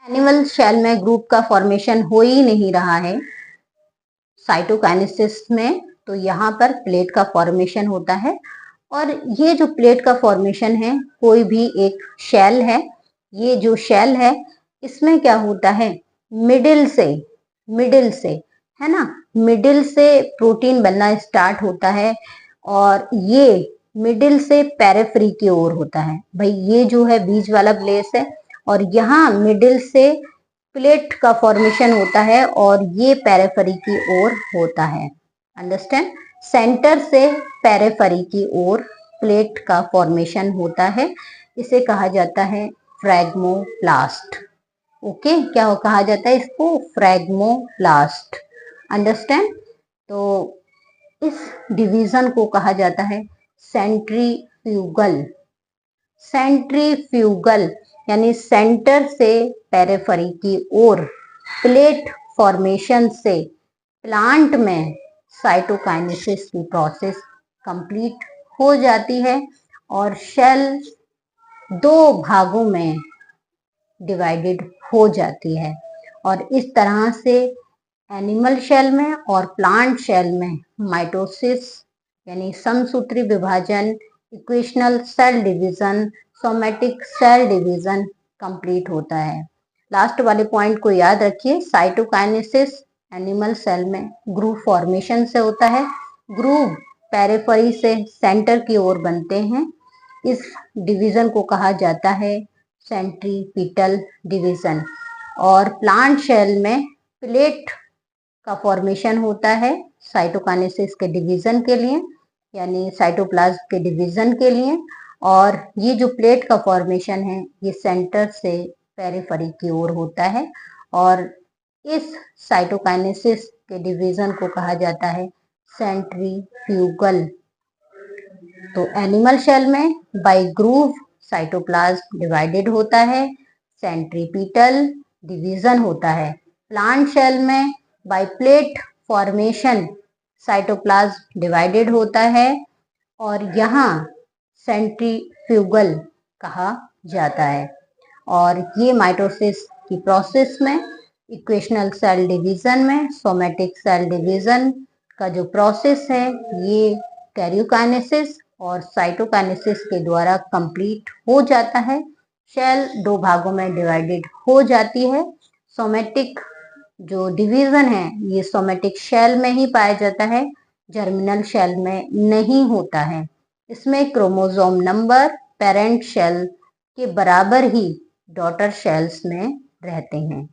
Animal cell में group का formation हो ही नहीं रहा है साइटोकाइनेसिस में, तो यहाँ पर प्लेट का फॉर्मेशन होता है। और ये जो प्लेट का फॉर्मेशन है, कोई भी एक शेल है, ये जो शेल है इसमें क्या होता है, मिडिल से है ना, मिडिल से प्रोटीन बनना स्टार्ट होता है और ये मिडिल से पेरिफेरी की ओर होता है। भाई ये जो है बीच वाला प्लेस है और यहाँ मिडिल से प्लेट का फॉर्मेशन होता है और ये पेरिफेरी की ओर होता है। अंडरस्टैंड? सेंटर से पेरिफेरी की ओर प्लेट का फॉर्मेशन होता है, इसे कहा जाता है फ्रैग्मोप्लास्ट। ओके, क्या कहा जाता है इसको? फ्रैग्मोप्लास्ट। अंडरस्टैंड? तो इस डिवीजन को कहा जाता है सेंट्रीफ्यूगल। सेंट्रीफ्यूगल यानी सेंटर से पेरिफेरी की ओर प्लेट फॉर्मेशन से प्लांट में साइटोकाइनेसिस की प्रोसेस कंप्लीट हो जाती है और शेल दो भागों में डिवाइडेड हो जाती है। और इस तरह से एनिमल शेल में और प्लांट शेल में माइटोसिस यानी समसूत्री विभाजन, equational cell division, somatic cell division complete होता है। लास्ट वाले पॉइंट को याद रखिए, साइटोकाइनेसिस एनिमल सेल में ग्रुव फॉर्मेशन से होता है। ग्रुव पेरिफेरी से सेंटर की ओर बनते हैं। इस डिवीजन को कहा जाता है सेंट्रीपिटल डिवीजन। और प्लांट शेल में प्लेट का फॉर्मेशन होता है साइटोकाइनेसिस के डिवीजन के लिए, यानी साइटोप्लाज्म के डिवीजन के लिए। और ये जो प्लेट का फॉर्मेशन है ये सेंटर से पेरिफेरी की ओर होता है और इस साइटोकाइनेसिस के डिवीजन को कहा जाता है सेंट्रीफ्यूगल। तो एनिमल शेल में बाय ग्रूव साइटोप्लाज्म डिवाइडेड होता है, सेंट्रीपिटल डिवीजन होता है। प्लांट शेल में by plate formation cytoplasm divided होता है और यहाँ सेंट्रीफ्यूगल कहा जाता है। और ये माइटोसिस की प्रोसेस में, इक्वेशनल सेल डिवीजन में, सोमेटिक सेल डिवीजन का जो प्रोसेस है ये कैरियोकाइनेसिस और साइटोकाइनेसिस के द्वारा कंप्लीट हो जाता है। शेल दो भागों में डिवाइडेड हो जाती है। सोमेटिक जो डिवीजन है ये सोमेटिक शेल में ही पाया जाता है, जर्मिनल शेल में नहीं होता है। इसमें क्रोमोसोम नंबर पेरेंट शेल के बराबर ही डॉटर शेल्स में रहते हैं।